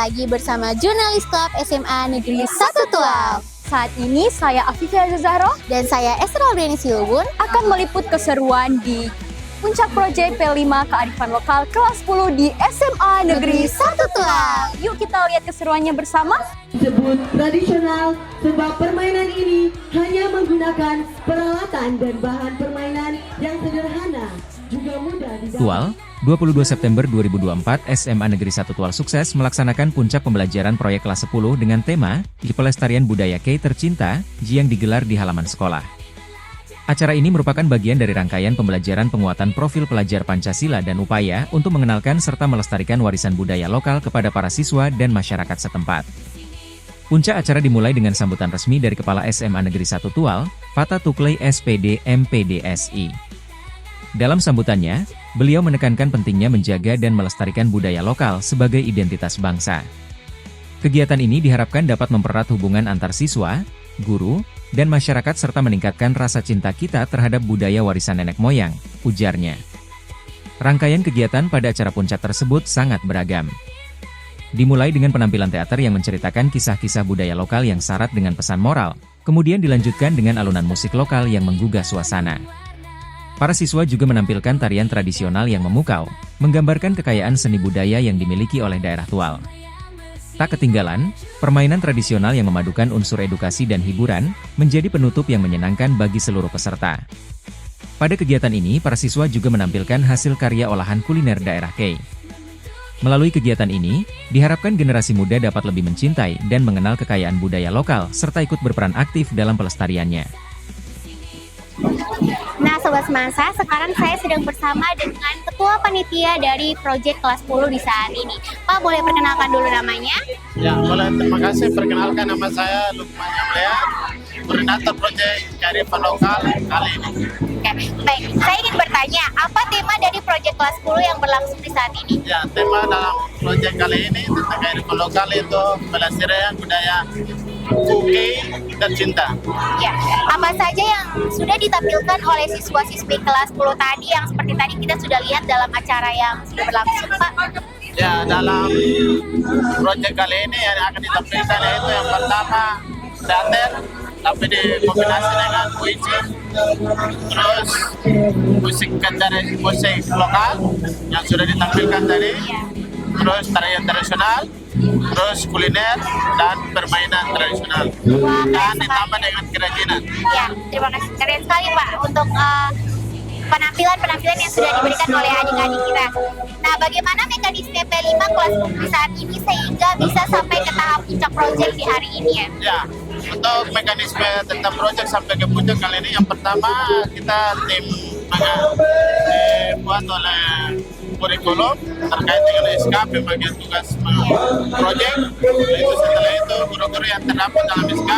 lagi bersama Jurnalis Club SMA Negeri 1 Tual. Saat ini saya Afifia Zahro Dan saya Esther Albriani Silbun akan meliput keseruan di Puncak Proyek P5 Kearifan Lokal kelas 10 di SMA Negeri 1 Tual. Yuk kita lihat keseruannya bersama. Disebut tradisional sebab permainan ini hanya menggunakan peralatan dan bahan permainan yang sederhana, juga mudah didapat. Tual, 22 September 2024 SMA Negeri 1 Tual sukses melaksanakan puncak pembelajaran proyek kelas 10 dengan tema Di Pelestarian Budaya Kei Tercinta, yang digelar di halaman sekolah. Acara ini merupakan bagian dari rangkaian pembelajaran penguatan profil pelajar Pancasila dan upaya untuk mengenalkan serta melestarikan warisan budaya lokal kepada para siswa dan masyarakat setempat. Puncak acara dimulai dengan sambutan resmi dari Kepala SMA Negeri 1 Tual, Fata Tukley SPD MPDSI. Dalam sambutannya, beliau menekankan pentingnya menjaga dan melestarikan budaya lokal sebagai identitas bangsa. Kegiatan ini diharapkan dapat mempererat hubungan antar siswa, guru, dan masyarakat serta meningkatkan rasa cinta kita terhadap budaya warisan nenek moyang, ujarnya. Rangkaian kegiatan pada acara puncak tersebut sangat beragam. Dimulai dengan penampilan teater yang menceritakan kisah-kisah budaya lokal yang syarat dengan pesan moral, kemudian dilanjutkan dengan alunan musik lokal yang menggugah suasana. Para siswa juga menampilkan tarian tradisional yang memukau, menggambarkan kekayaan seni budaya yang dimiliki oleh daerah Tual. Tak ketinggalan, permainan tradisional yang memadukan unsur edukasi dan hiburan, menjadi penutup yang menyenangkan bagi seluruh peserta. Pada kegiatan ini, para siswa juga menampilkan hasil karya olahan kuliner daerah Kei. Melalui kegiatan ini, diharapkan generasi muda dapat lebih mencintai dan mengenal kekayaan budaya lokal, serta ikut berperan aktif dalam pelestariannya. Nah Sobat Semasa, sekarang saya sedang bersama dengan Ketua Panitia dari Proyek Kelas 10 di saat ini. Pak, boleh perkenalkan dulu namanya? Ya, boleh. Terima kasih. Perkenalkan, nama saya Lukman Yamlea, Koordinator Proyek Kearifan Lokal kali ini. Oke, baik. Saya ingin bertanya, apa tema dari Proyek Kelas 10 yang berlangsung di saat ini? Ya, tema dalam proyek kali ini tentang kearifan lokal itu pelestarian budaya Kei Tercinta. Ya, apa saja yang sudah ditampilkan oleh siswa-siswi kelas 10 tadi yang seperti tadi kita sudah lihat dalam acara yang sudah berlangsung, Pak? Ya, dalam proyek kali ini yang akan ditampilkan yaitu yang pertama teater, tapi dikombinasi dengan puisi, terus musik lokal yang sudah ditampilkan tadi, terus tarian tradisional, terus kuliner dan permainan tradisional, dan ditambah dengan kerajinan. Ya, terima kasih. Keren sekali Pak untuk penampilan-penampilan yang sudah diberikan oleh adik-adik kita. Nah, bagaimana mekanisme P5 kelas 10 saat ini sehingga bisa sampai ke tahap puncak proyek di hari ini ya? Ya, untuk mekanisme tentang proyek sampai ke puncak kali ini, yang pertama kita tim dibuat oleh kurikulum terkait dengan SK pembagian tugas proyek. Itu setelah itu guru-guru yang terdapat dalam SK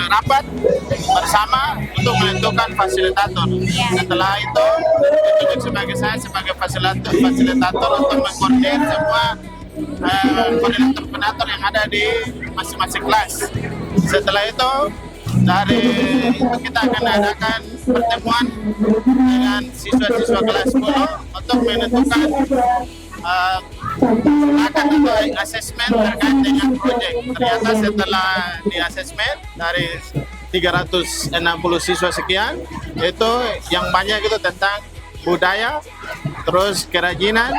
rapat bersama untuk menentukan fasilitator. Setelah itu ditunjuk sebagai saya sebagai fasilitator untuk mengkoordinir semua koordinator yang ada di masing-masing kelas. Setelah itu kita akan adakan pertemuan dengan siswa-siswa kelas 10 untuk menentukan akan atau asesmen terkait dengan proyek. Ternyata setelah di asesmen dari 360 siswa sekian, itu yang banyak itu tentang budaya, terus kerajinan,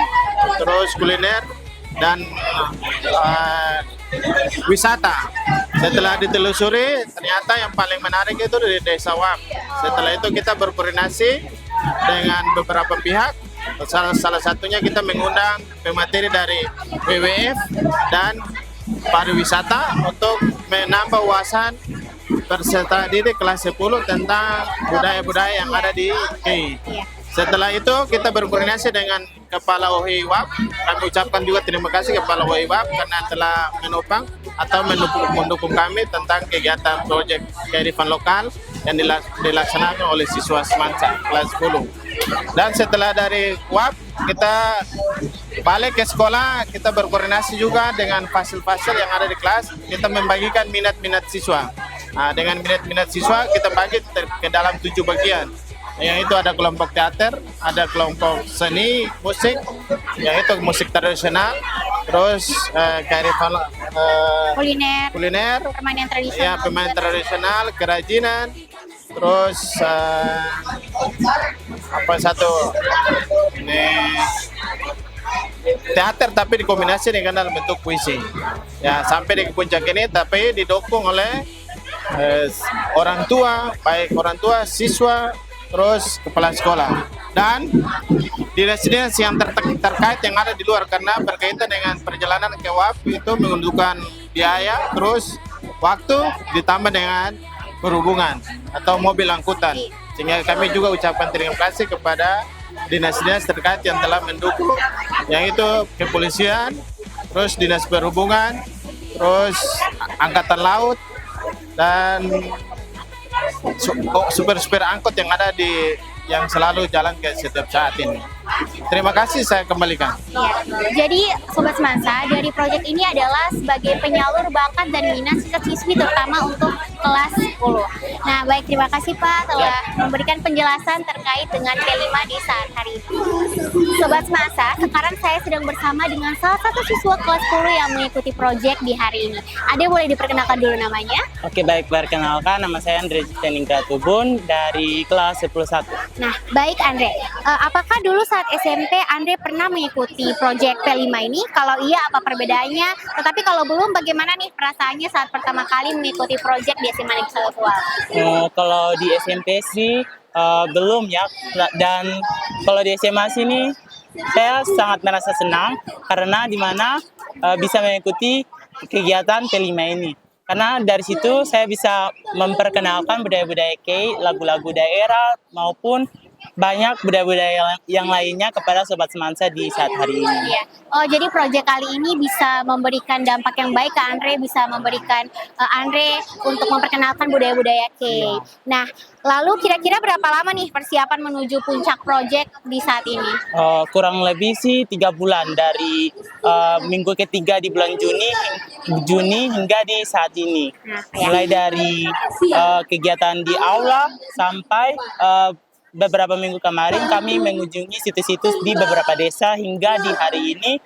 terus kuliner, dan wisata. Setelah ditelusuri, ternyata yang paling menarik itu di Desa Wak. Setelah itu kita berkoordinasi dengan beberapa pihak. Salah satunya kita mengundang pemateri dari WWF dan pariwisata untuk menambah wawasan peserta didik kelas 10 tentang budaya-budaya yang ada di Kei. Setelah itu kita berkoordinasi dengan Kepala OHI-WAP. Kami ucapkan juga terima kasih Kepala OHI-WAP karena telah menopang atau mendukung kami tentang kegiatan proyek kearifan lokal yang dilaksanakan oleh siswa semansa kelas 10. Dan setelah dari WAP kita balik ke sekolah, kita berkoordinasi juga dengan fasil-fasil yang ada di kelas. Kita membagikan minat-minat siswa. Dengan minat-minat siswa kita bagi ke dalam 7 bagian. yang itu ada kelompok teater, ada kelompok seni, musik, yang itu musik tradisional, terus kearifan kuliner, permainan ya tradisional. pemain tradisional, kerajinan, terus apa satu ini teater tapi dikombinasi dengan dalam bentuk puisi. Ya sampai di puncak ini tapi didukung oleh orang tua, baik orang tua, siswa, terus kepala sekolah dan dinas-dinas yang terkait yang ada di luar karena berkaitan dengan perjalanan ke WAP itu menentukan biaya, terus waktu ditambah dengan perhubungan atau mobil angkutan. Sehingga kami juga ucapkan terima kasih kepada dinas-dinas terkait yang telah mendukung, yang itu kepolisian, terus dinas perhubungan, terus angkatan laut, dan supir-supir angkot yang ada di yang selalu jalan ke setiap saat ini. Terima kasih, saya kembalikan. Iya. Jadi Sobat Semansa, dari proyek ini adalah sebagai penyalur bakat dan minat siswa-siswi terutama untuk kelas 10. Nah, baik, terima kasih Pak telah memberikan penjelasan terkait dengan P5 di saat hari ini. Sobat Semansa, sekarang saya sedang bersama dengan salah satu siswa kelas 10 yang mengikuti proyek di hari ini. Ada boleh diperkenalkan dulu namanya? Oke, baik, perkenalkan nama saya Andre Teningka Tubun dari kelas 11. Nah, baik Andre, apakah dulu saat SMP Andre pernah mengikuti proyek P5 ini? Kalau iya, apa perbedaannya? Tetapi kalau belum, bagaimana nih perasaannya saat pertama kali mengikuti proyek di SMA Negeri 1 Tual? Kalau di SMP sih belum ya, dan kalau di SMA sini saya sangat merasa senang karena di mana bisa mengikuti kegiatan P5 ini. Karena dari situ saya bisa memperkenalkan budaya-budaya K, lagu-lagu daerah maupun banyak budaya-budaya yang lainnya kepada Sobat Semansa di saat hari ini. Iya. Oh, jadi proyek kali ini bisa memberikan dampak yang baik ke Andre, bisa memberikan Andre untuk memperkenalkan budaya-budaya K. Nah, lalu kira-kira berapa lama nih persiapan menuju puncak proyek di saat ini? Kurang lebih sih 3 bulan dari minggu ketiga di bulan Juni hingga di saat ini. Nah, ya. Mulai dari kegiatan di aula sampai beberapa minggu kemarin kami mengunjungi situs-situs di beberapa desa hingga di hari ini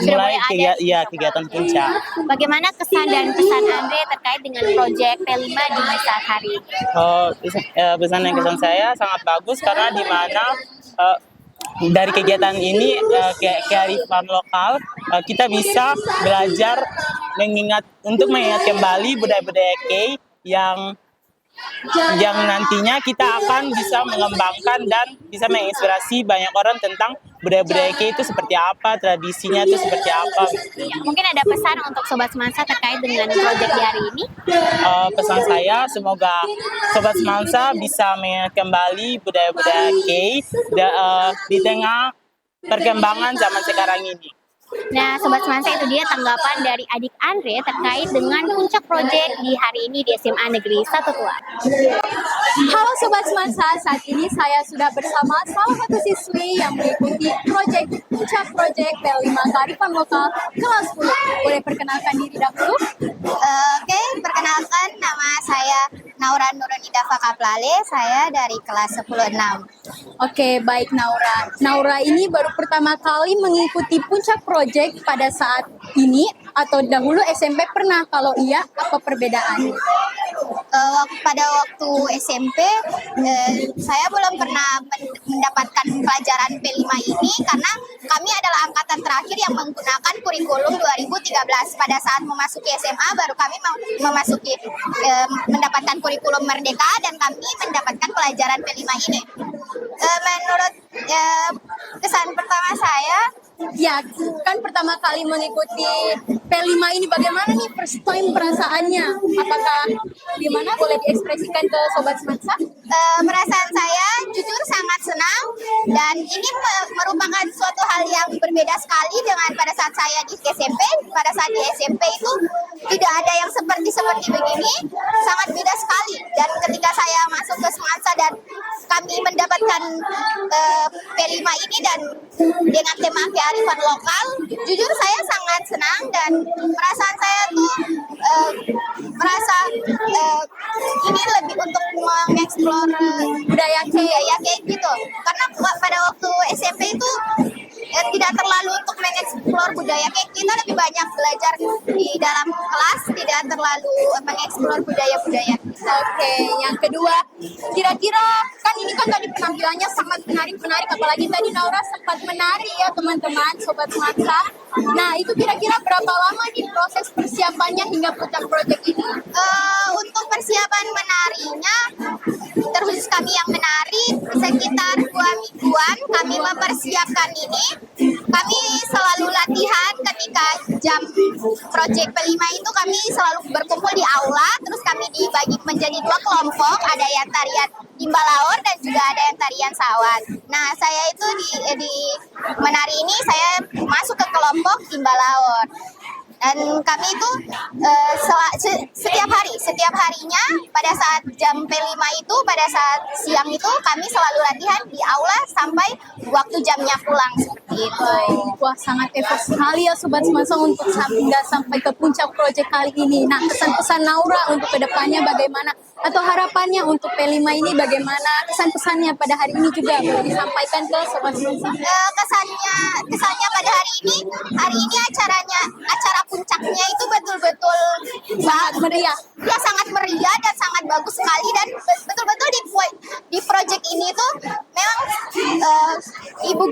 mulai kegiatan puncak. Bagaimana kesan dan pesan Andre terkait dengan proyek P5 di saat hari ini? Pesan dan kesan saya sangat bagus karena di mana dari kegiatan ini kearifan lokal kita bisa belajar mengingat kembali budaya-budaya K yang nantinya kita akan bisa mengembangkan dan bisa menginspirasi banyak orang tentang budaya-budaya K itu seperti apa, tradisinya itu seperti apa. Mungkin ada pesan untuk Sobat Semansa terkait dengan proyek di hari ini? Pesan saya semoga Sobat Semansa bisa mengingat kembali budaya-budaya K di tengah perkembangan zaman sekarang ini. Nah, Sobat Semansa, itu dia tanggapan dari adik Andre terkait dengan puncak proyek di hari ini di SMA Negeri 1 Tual. Halo Sobat Semansa, saat ini saya sudah bersama salah satu siswi yang mengikuti puncak proyek P5 Kearifan Lokal kelas 10. Boleh perkenalkan diri dahulu? Oke, perkenalkan nama saya Naura Nurunida Fakaplale, saya dari kelas 10-6. Oke, baik Naura. Naura ini baru pertama kali mengikuti puncak proyek pada saat ini atau dahulu SMP pernah? Kalau iya, apa perbedaannya? Pada waktu SMP, saya belum pernah mendapatkan pelajaran P5 ini karena kami adalah angkatan terakhir yang menggunakan kurikulum 2013. Pada saat memasuki SMA, baru kami mendapatkan kurikulum Merdeka dan kami mendapatkan pelajaran P5 ini. Menurut kesan pertama saya, Ya, kan pertama kali mengikuti P5 ini, bagaimana nih first time perasaannya? Apakah gimana, boleh diekspresikan ke Sobat Semansa? perasaan saya jujur sangat senang dan ini merupakan suatu hal yang berbeda sekali dengan pada saat saya di SMP. Pada saat di SMP itu tidak ada yang seperti begini, sangat beda sekali. Dan ketika saya masuk ke Semansa dan kami mendapatkan P5 ini dan dengan tema kearifan lokal, jujur saya sangat senang dan perasaan saya tuh merasa ini lebih untuk mengeksplor budaya kayak gitu. Karena pada waktu SMP itu tidak terlalu untuk mengeksplor budaya kayak kita lebih banyak belajar di dalam kelas, tidak terlalu mengeksplor budaya-budaya. Oke, yang kedua, kira-kira kan ini kan tadi penampilannya sangat menarik, apalagi tadi Naura sempat menari ya teman-teman, sobat Semansa. Nah, itu kira-kira berapa lama nih proses persiapannya hingga puncak project ini? Untuk persiapan menarinya, terkhusus kami yang menari, sekitar 2 mingguan kami mempersiapkan ini. Kami selalu latihan ketika jam project kelima itu kami selalu berkumpul di aula, terus kami dibagi menjadi 2 kelompok, ada yang tarian Imbalaor dan juga ada yang tarian Sawan. Nah, saya itu di menari ini saya masuk ke kelompok Imbalaor. Dan kami itu setiap harinya pada saat jam P5 itu, pada saat siang itu kami selalu latihan di aula sampai waktu jamnya pulang seperti itu. Wah, sangat effort sekali ya Sobat Semansa untuk hingga sampai ke puncak project kali ini. Nah, kesan-pesan Naura untuk kedepannya bagaimana? Atau harapannya untuk P5 ini bagaimana? Kesan-pesannya pada hari ini juga boleh disampaikan ke Sobat Semansa. Kesannya pada hari ini acara puncaknya itu betul-betul Sangat meriah. ya sangat meriah dan sangat bagus sekali, dan betul-betul di project ini tuh memang ibu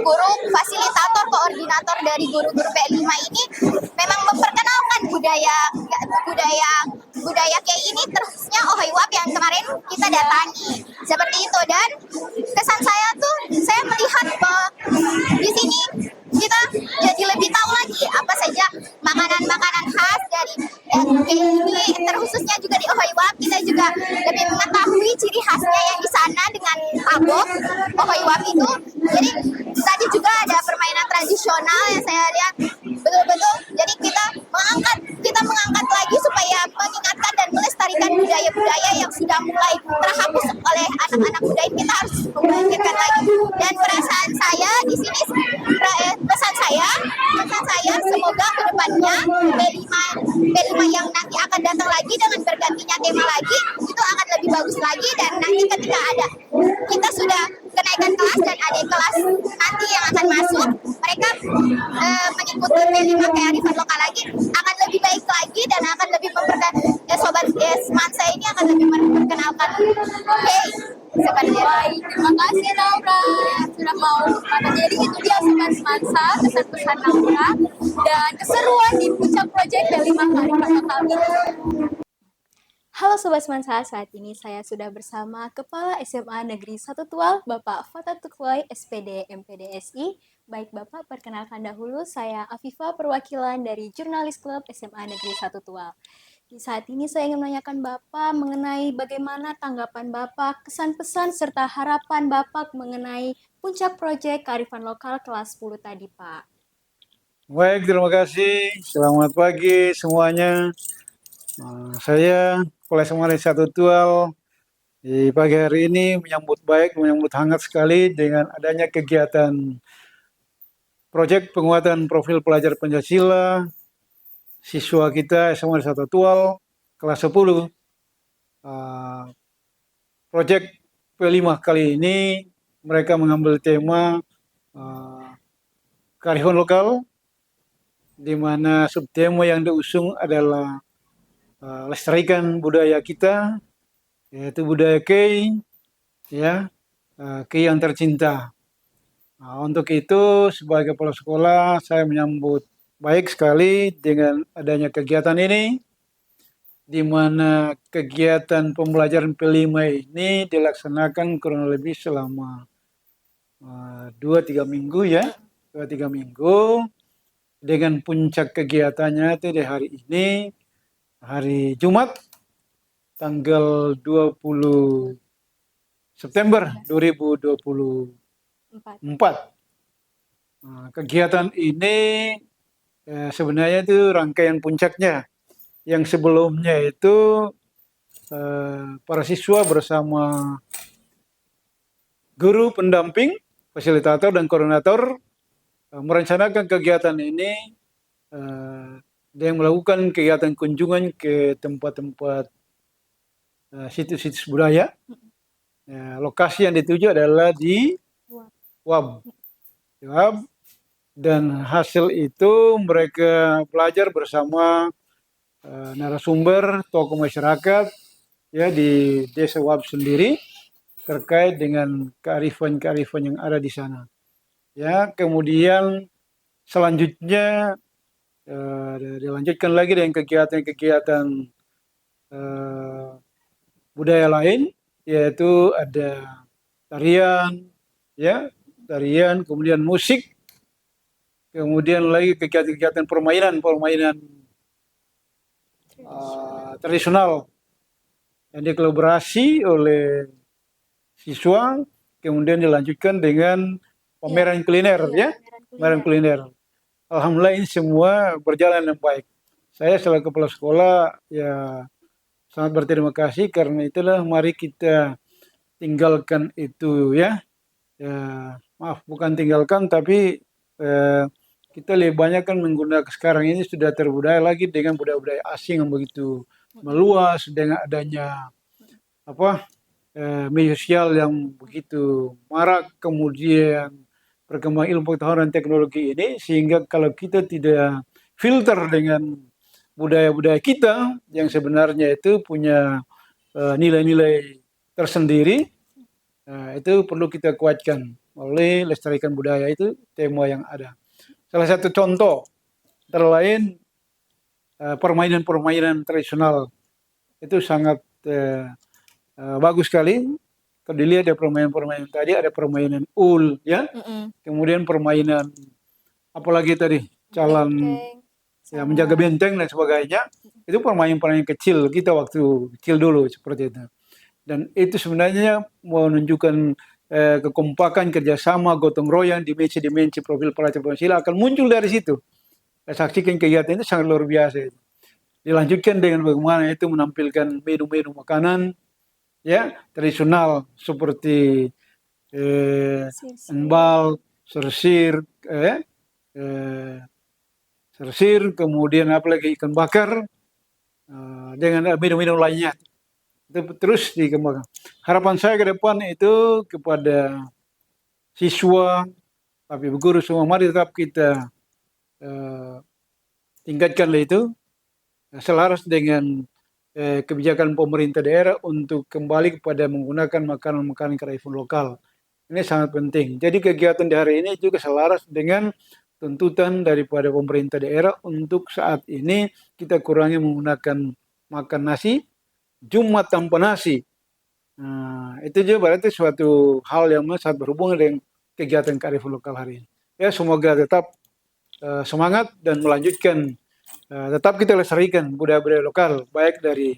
guru fasilitator koordinator dari guru-guru P5 ini memang memperkenalkan budaya kayak ini, terusnya Ohoiwap yang kemarin kita datangi seperti itu. Dan kesan saya tuh saya melihat bahwa di sini kita jadi lebih tahu lagi apa saja makanan-makanan khas dari kayak ini, terkhususnya juga di Ohoiwap kita juga lebih mengetahui ciri khasnya yang di sana dengan tabok Ohoiwap itu. Jadi tadi juga ada permainan tradisional yang saya lihat betul-betul, jadi kita mengangkat lagi supaya mengingatkan dan melestarikan budaya-budaya yang sudah mulai terhapus oleh anak-anak muda ini. Kita harus membangkitkan lagi. Dan perasaan saya di sini, pesan saya semoga kedepannya P5 yang nanti akan datang lagi dengan bergantinya tema lagi itu akan lebih bagus lagi, dan nanti ketika ada kita sudah kenaikan kelas dan ada kelas nanti yang akan masuk, mereka mengikuti P5 kearifan lokal lagi akan lebih baik lagi dan akan lebih sobat Semansa ini akan lebih memperkenalkan. Oke, seperti itu. Baik, terima kasih Naura sudah mau berpartner. Jadi itu dia Sobat Semansa, kesan-pesan Naura dan keseruan di puncak project P5 Kearifan Lokal ini. Halo Sobat Semansa, saat ini saya sudah bersama Kepala SMA Negeri 1 Tual, Bapak Fatatukloi SPD MPDSI. Baik Bapak, perkenalkan dahulu, saya Afifa, perwakilan dari Jurnalis Klub SMA Negeri 1 Tual. Di saat ini saya ingin menanyakan Bapak mengenai bagaimana tanggapan Bapak, kesan-pesan serta harapan Bapak mengenai puncak proyek kearifan lokal kelas 10 tadi Pak. Baik, terima kasih. Selamat pagi semuanya. Saya Kepala SMA Negeri 1 Tual di pagi hari ini menyambut hangat sekali dengan adanya kegiatan proyek penguatan profil pelajar Pancasila siswa kita SMA Negeri 1 Tual kelas 10. Proyek P5 kali ini mereka mengambil tema kearifan lokal, di mana subtema yang diusung adalah lestarikan budaya kita, yaitu budaya Kei, ya, Kei yang tercinta. Untuk itu sebagai kepala sekolah saya menyambut baik sekali dengan adanya kegiatan ini, di mana kegiatan pembelajaran P5 ini dilaksanakan kurang lebih selama 2-3 minggu ya, 2-3 minggu, dengan puncak kegiatannya itu di hari ini, hari Jumat, tanggal 20 September 2024. Kegiatan ini sebenarnya itu rangkaian puncaknya. Yang sebelumnya itu para siswa bersama guru pendamping, fasilitator dan koordinator merencanakan kegiatan ini dengan melakukan kegiatan kunjungan ke tempat-tempat situs-situs budaya. Ya, lokasi yang dituju adalah di WAB. Dan hasil itu mereka belajar bersama narasumber, tokoh masyarakat ya di desa WAB sendiri terkait dengan kearifan-kearifan yang ada di sana. Ya, kemudian selanjutnya dilanjutkan lagi dengan kegiatan-kegiatan budaya lain, yaitu ada tarian, ya, tarian, kemudian musik, kemudian lagi kegiatan-kegiatan permainan tradisional yang dikolaborasi oleh siswa, kemudian dilanjutkan dengan pameran kuliner, ya, pameran kuliner. Alhamdulillah ini semua berjalan dengan baik. Saya selaku kepala sekolah ya sangat berterima kasih, karena itulah mari kita tinggalkan itu ya. Maaf, bukan tinggalkan, tapi kita lebih banyak kan menggunakan, sekarang ini sudah terbudaya lagi dengan budaya-budaya asing yang begitu meluas dengan adanya media sosial yang begitu marak, kemudian perkembangan ilmu pengetahuan dan teknologi ini, sehingga kalau kita tidak filter dengan budaya-budaya kita yang sebenarnya itu punya nilai-nilai tersendiri, itu perlu kita kuatkan oleh lestarikan budaya, itu tema yang ada. Salah satu contoh antara lain permainan-permainan tradisional itu sangat bagus sekali. Kalau dilihat ada permainan-permainan tadi, ada permainan ul, ya, kemudian permainan apalagi tadi calan, ya, menjaga benteng dan sebagainya. Itu permainan-permainan kecil kita waktu kecil dulu seperti itu. Dan itu sebenarnya menunjukkan kekompakan, kerjasama, gotong royong, dimensi-dimensi profil pelajar Pancasila akan muncul dari situ. Saya saksikan kegiatan itu sangat luar biasa. Dilanjutkan dengan bagaimana itu menampilkan menu-menu makanan, ya, tradisional seperti embal, sersir, kemudian apalagi ikan bakar, dengan menu-menu lainnya. Itu terus dikembangkan. Harapan saya ke depan itu kepada siswa, tapi guru semua, mari tetap kita tingkatkanlah itu selaras dengan kebijakan pemerintah daerah untuk kembali kepada menggunakan makanan-makanan kearifan lokal. Ini sangat penting. Jadi kegiatan di hari ini juga selaras dengan tuntutan daripada pemerintah daerah untuk saat ini kita kurangi menggunakan makan nasi, Jumat tanpa nasi. Nah, itu juga berarti suatu hal yang sangat berhubungan dengan kegiatan kearifan lokal hari ini. Ya, semoga tetap semangat dan melanjutkan, tetap kita lestarikan budaya-budaya lokal, baik dari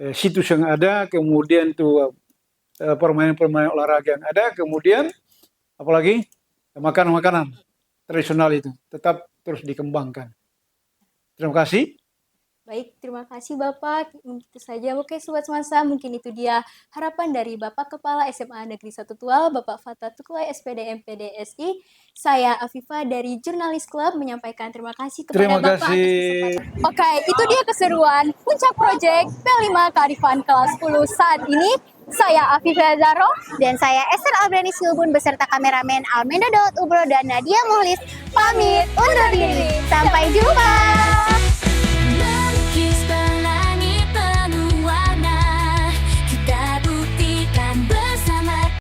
situs yang ada, kemudian tuh permainan-permainan olahraga yang ada, kemudian apalagi makanan-makanan tradisional itu tetap terus dikembangkan. Terima kasih. Baik, terima kasih Bapak. Itu saja. Oke, Sobat Semasa, mungkin itu dia harapan dari Bapak Kepala SMA Negeri 1 Tual, Bapak Fatah Tukulai SPD MPDSI. Saya Afifah dari Jurnalis Club menyampaikan terima kasih kepada Bapak atas kesempatan. Oke, itu dia keseruan Puncak Project P5 Kearifan kelas 10 saat ini. Saya Afifah Zaro Dan saya Esther Albrani Silbun beserta kameramen Almenda Daud Ubro dan Nadia Muhlis pamit undur diri.